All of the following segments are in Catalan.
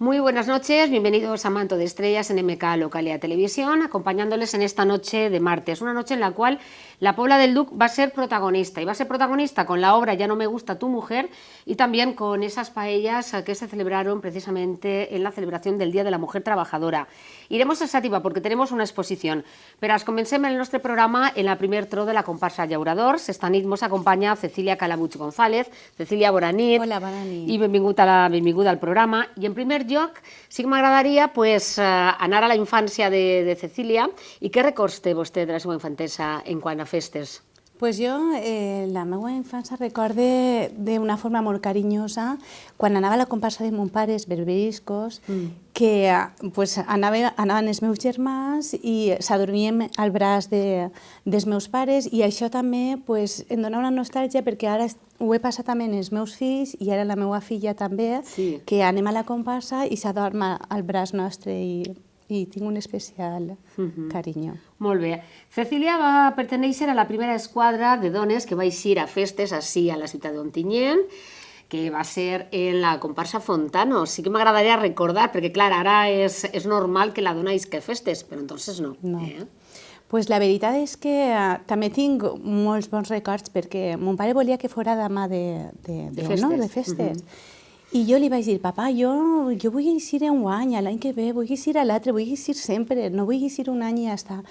Muy buenas noches, bienvenidos a Manto de Estrellas en MK Localidad Televisión, acompañándoles en esta noche de martes, una noche en la cual la Pobla del Duc va a ser protagonista, y va a ser protagonista con la obra Ya no me gusta tu mujer y también con esas paellas que se celebraron precisamente en la celebración del Día de la Mujer Trabajadora. Iremos a Xàtiva porque tenemos una exposición, però comencem el nostre programa en la primer tro de la comparsa Llauradors. Esta nit mos acompanya Cecília Calabuig González. Cecília, bona nit. Hola, bona nit. I benvinguda al programa. I en primer lloc, sí que m'agradaria anar a la infància de Cecília. I què records té vostè de la seva infantesa en quant a festes? Pues jo, la meva infància recorde d'una forma molt carinyosa quan anava a la comparsa de mon pare, els berberiscos, que anaven els meus germans i s'adormíem al braç dels meus pares, i això també em dona una nostàlgia perquè ara ho he passat també amb els meus fills i ara la meva filla també, que anem a la comparsa i s'adorm al braç nostre i tinc un especial carinyo. Molt bé. Cecília va pertenèixer a la primera esquadra de dones que va eixir a festes així a la ciutat d'Ontinyent, que va ser en la comparsa Fontanos. Sí que m'agradaria recordar, perquè clar, ara és normal que la dona isque festes, però entonces no. Pues la veritat és que també tinc molts bons records perquè mon pare volia que fora dama de festes. I jo li vaig dir, papa, jo vull eixir enguany, l'any que ve, vull eixir a l'altre, vull eixir sempre, no vull eixir un any i ja està.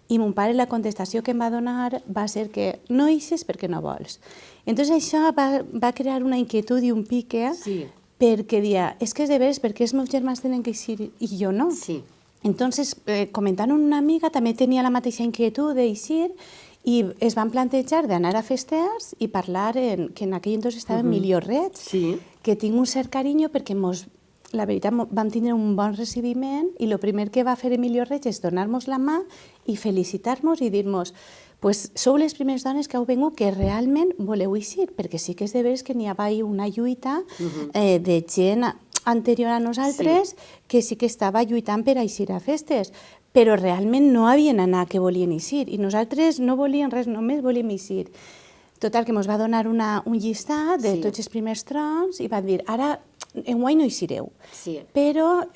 I mon pare la contestació que em va donar va ser que no eixes perquè no vols. Entonces això va crear una inquietud i un pique perquè dia, és que és de veres perquè els meus germans tenen que eixir i jo no. Entonces, comentant amb una amiga, també tenia la mateixa inquietud d'eixir i es van plantejar d'anar a festes i parlar que en aquell entonces estava Emilio Reig, que tinc un cert carinyo perquè la veritat vam tindre un bon recibiment i el primer que va fer Emilio Reig és donar-nos la mà i felicitar-nos i dir-nos sou les primeres dones que heu vingut que realment voleu eixir, perquè sí que és de veres que n'hi havia una lluita de gent anterior a nosaltres que sí que estava lluitant per eixir a festes, però realment no havien anat que volien eixir i nosaltres no volíem res, només volíem eixir. Total, que ens va donar un llistat de tots els primers trons i van dir, ara enguany no eixireu, però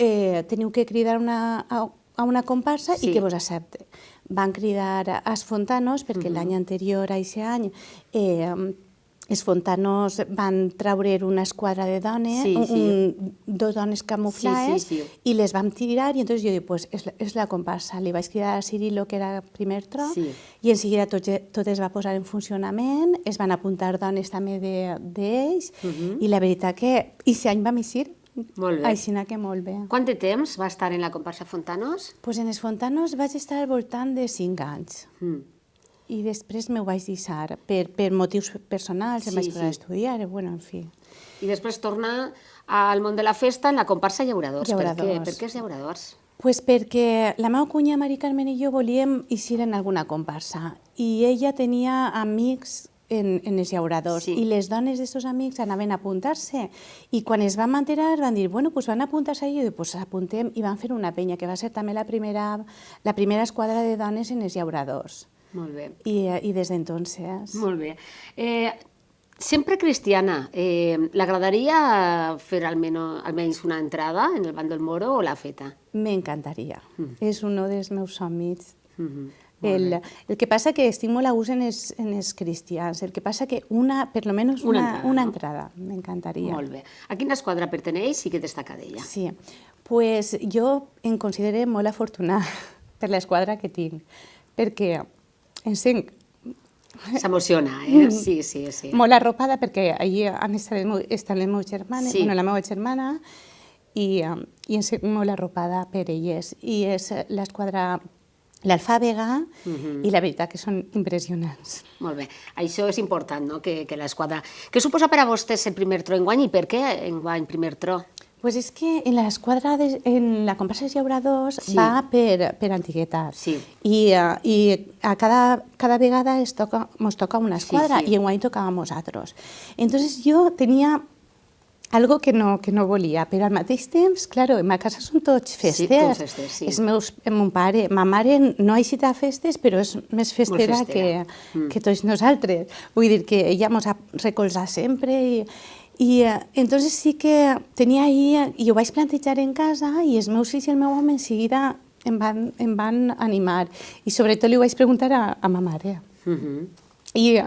teniu que cridar a una comparsa i que vos accepte. Van cridar als Fontanos perquè l'any anterior a aquest any els Fontanos van treure una esquadra de dones, dos dones camuflades, i les vam tirar, i llavors jo dic, és la comparsa. Li vaig cridar a Cirilo, que era el primer tro, i en seguida tot es va posar en funcionament, es van apuntar dones també d'ells, i la veritat que aquest any vam eixir, així que molt bé. Quant de temps va estar en la comparsa Fontanos? Doncs en els Fontanos vaig estar al voltant de 5 anys. I després m'ho vaig deixar per motius personals, em vaig posar a estudiar, en fi. I després tornar al món de la festa en la comparsa Llauradors. Per què és Llauradors? Doncs perquè la meva cunya Mari Carmen i jo volíem eixir en alguna comparsa i ella tenia amics en els Llauradors i les dones d'aquests amics anaven a apuntar-se i quan es van enterar van dir, bueno, doncs van apuntar-se i doncs apuntem i van fer una penya que va ser també la primera esquadra de dones en els Llauradors. Molt bé. I des d'entonces... Molt bé. Sempre cristiana, l'agradaria fer almenys una entrada en el Banc del Moro o l'ha feta? M'encantaria. És un dels meus somnis. El que passa que estic molt a gust en els cristians, el que passa que per almenys una entrada, m'encantaria. Molt bé. A quina esquadra perteneix i què destaca d'ella? Sí, doncs jo em considero molt afortunada per l'esquadra que tinc, perquè s'emociona, sí. Molt arropada perquè allí han estat les meves germanes, la meva germana, i em sent molt arropada per elles. I és l'esquadra, l'Alfàbega, i la veritat que són impressionants. Molt bé, això és important, no?, que l'esquadra... Què suposa per a vostès el primer tro enguany i per què enguany primer tro? Doncs és que en l'esquadra, en la comparsa dels Llauradors va per antiguitat i cada vegada ens toca una esquadra i enguany tocava a nosaltres. Entonces jo tenia algo que no volia, però al mateix temps, clar, en ma casa són tots festes. Mon pare, ma mare no ha eixit a festes, però és més festera que tots nosaltres. Vull dir que ella ens ha recolzat sempre I entonces sí que tenia ahir, i ho vaig plantejar en casa, i els meus fills i el meu home en seguida em van animar. I sobretot li ho vaig preguntar a ma mare. I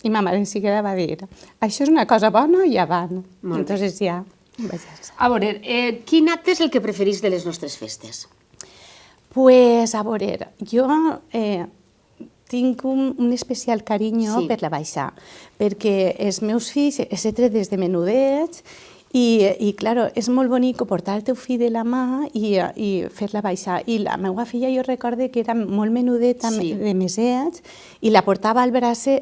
ma mare en seguida va dir, això és una cosa bona i avant. Entonces ja em vaig llançar. A veure, quin acte és el que preferís de les nostres festes? Pues, a veure, jo tinc un especial carinyo per la baixa, perquè els meus fills els he tret des de menudets i, clar, és molt bonic portar el teu fill de la mà i fer-la baixar. I la meva filla, jo recorde que era molt menudeta de mesets i la portava al bracer,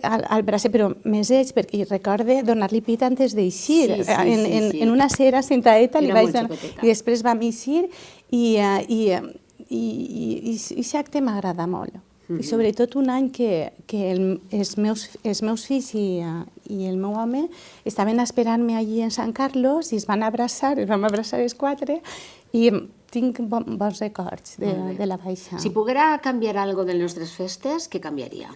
però mesets, perquè recorde donar-li pit antes d'eixir. En una cera sentadeta li vaig donar, i després vam eixir i aquest acte m'agrada molt. I sobretot un any que els meus fills i el meu home estaven esperant-me allí en Sant Carlos i es vam abraçar els quatre i tinc bons records de la baixa. Si poguera canviar alguna cosa de les nostres festes, què canviaria?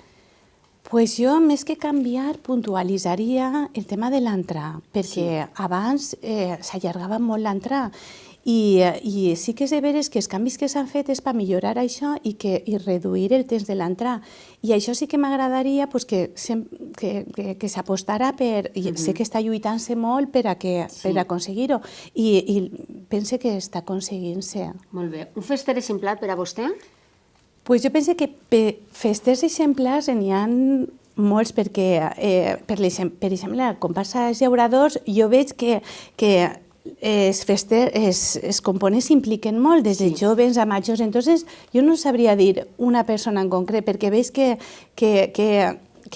Pues jo, més que canviar, puntualitzaria el tema de l'entrar, perquè abans s'allargava molt l'entrar. I sí que és de veres que els canvis que s'han fet és per millorar això i reduir el temps de l'entrar. I això sí que m'agradaria que s'apostara per... Sé que està lluitant-se molt per aconseguir-ho i pense que està aconseguint-se. Molt bé. Un fester exemplar per a vostè? Pues jo penso que festers exemplars n'hi ha molts perquè, per exemple, la comparsa dels llauradors, jo veig que els components s'impliquen molt, des de joves a majors. Entonces, jo no sabria dir una persona en concret, perquè veig que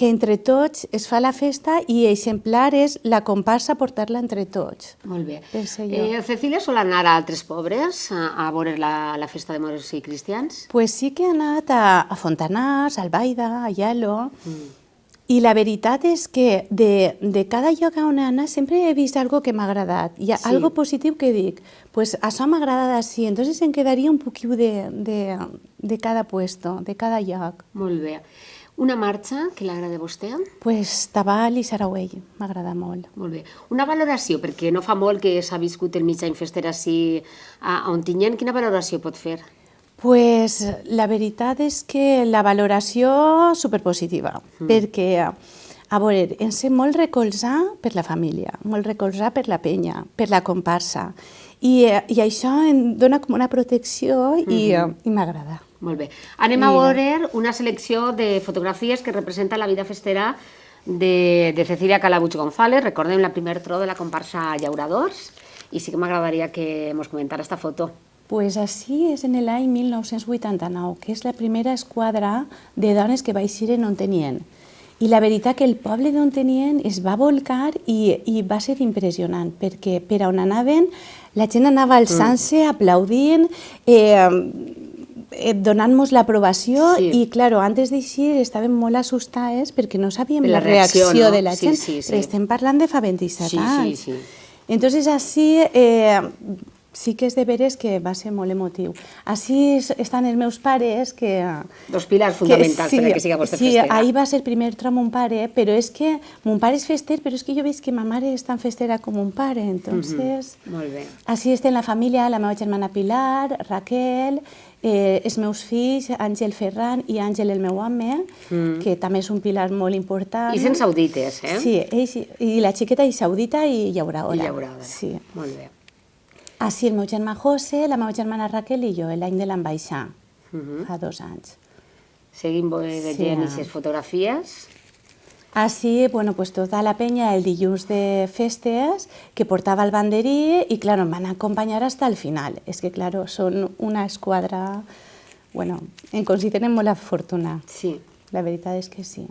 entre tots es fa la festa i exemplar és la comparsa portar-la entre tots. Molt bé. Cecília sol anar a altres pobres a veure la festa de moros i cristians? Pues sí que he anat a Fontanars, a Albaida, a Yalo. I la veritat és que de cada lloc on he anat sempre he vist algo que m'ha agradat. Hi ha algo positiu que dic, pues això m'ha agradat així, entonces em quedaria un poquiu de cada puesto, de cada lloc. Molt bé. Una marxa que l'agrada a vostè? Pues Tabal i Sarauell, m'agrada molt. Molt bé. Una valoració, perquè no fa molt que s'ha viscut el mig any fester així a Ontinyent, quina valoració pot fer? Pues la veritat és que la valoració superpositiva, perquè, a veure, ens hem molt recolzar per la família, molt recolzar per la penya, per la comparsa, i això em dona com una protecció i m'agrada. Molt bé. Anem a veure una selecció de fotografies que representa la vida festera de Cecília Calabuig González, recordem la primer tro de la comparsa Llauradors, i sí que m'agradaria que ens comentara esta foto. Pues així és en l'any 1989, que és la primera esquadra de dones que va eixir en Ontinyent. I la veritat que el poble d'Ontinyent es va volcar i va ser impressionant, perquè per on anaven la gent anava alçant-se, aplaudint, donant-nos l'aprovació i, clar, antes d'eixir estàvem molt assustades perquè no sabíem la reacció de la gent. Estem parlant de fa 27 anys. Entonces, així... sí que és de veres que va ser molt emotiu. Així estan els meus pares que... Dos pilars fonamentals perquè siga vostè festera. Sí, ahir va ser el primer tro mon pare, però és que mon pare és fester, però és que jo veig que ma mare és tan festera com mon pare, entonces... Molt bé. Així estem la família, la meva germana Pilar, Raquel, els meus fills, Àngel Ferran i Àngel, el meu home, que també és un pilar molt important. I sense saudites, eh? Sí, i la xiqueta i saudita i llauradora. I llauradora, molt bé. Així el meu germà José, la meva germana Raquel i jo, l'any de l'ambaixar, fa 2 anys. Seguim veient aquestes fotografies. Així, pues tota la penya el dilluns de festes que portava el banderí i, clar, em van acompanyar fins al final. És que, clar, són una esquadra... Em consideren molt afortunada. Sí. La veritat és que sí.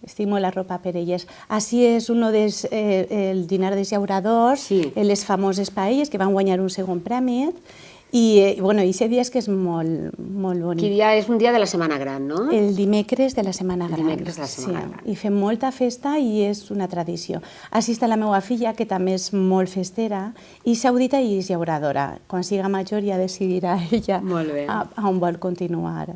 Estic molt arropa per elles. Així és el dinar dels llauradors, les famoses paelles que van guanyar un segon premi. I aquest dia és que és molt bonic. Quin dia és un dia de la Setmana Gran, no? El dimecres de la Setmana Gran. Dimecres de la Setmana Gran. I fem molta festa i és una tradició. Així està la meva filla, que també és molt festera, i saudita i és llauradora. Quan siga major ja decidirà ella on vol continuar.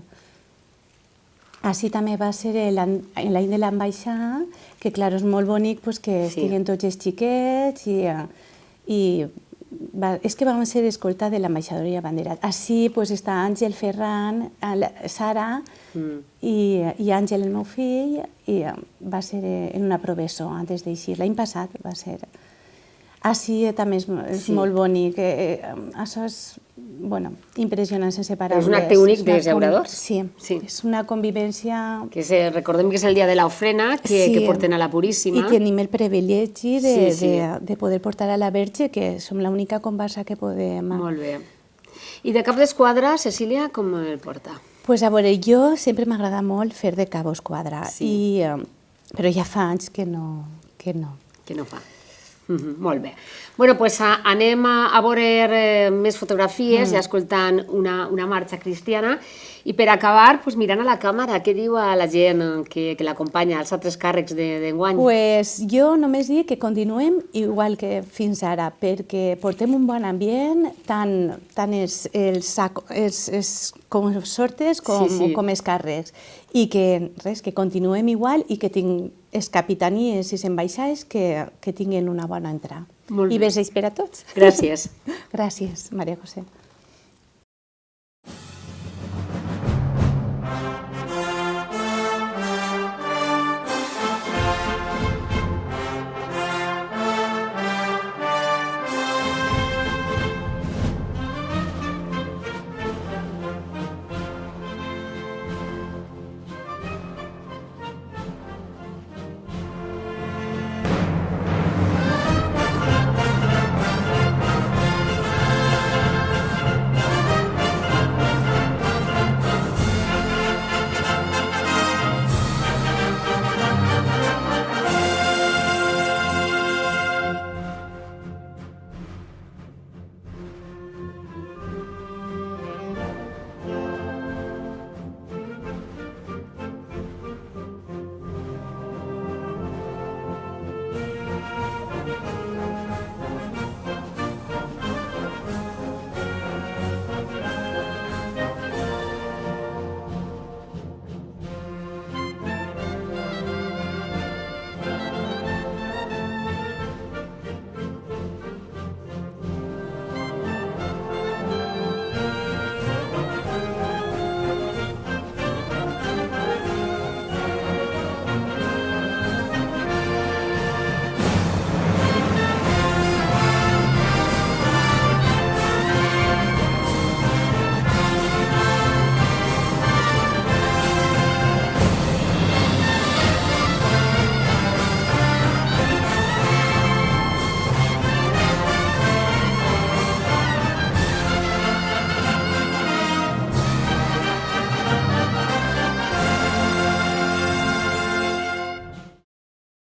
Així també va ser l'any de l'ambaixada, que clar, és molt bonic que estiguen tots els xiquets i és que vam ser escolta de l'ambaixador i abanderat. Així està Àngel Ferran, Sara i Àngel, el meu fill, i va ser en una professó antes d'eixir. L'any passat va ser. Així també és molt bonic. Això és impressionant, sense paraules. És un acte únic dels llauradors? Sí, és una convivència... Recordem que és el dia de l'ofrena que porten a la Puríssima. I tenim el privilegi de poder portar a la Verge, que som l'única comparsa que podem... Molt bé. I de cap d'esquadra, Cecília, com el porta? Doncs a veure, jo sempre m'agrada molt fer de cabo esquadra, però ja fa anys que no. Que no fa. Molt bé. Bé, doncs anem a veure més fotografies i escoltant una marxa cristiana. I per acabar, mirant a la càmera, què diu a la gent que l'acompanya, als altres càrrecs d'enguany? Doncs jo només dic que continuem igual que fins ara, perquè portem un bon ambient, tant els consortes com els càrrecs, i que continuem igual i que les capitanies i les ambaixades que tinguin una bona entrada. I besys per a tots. Gràcies. Gràcies, Maria José.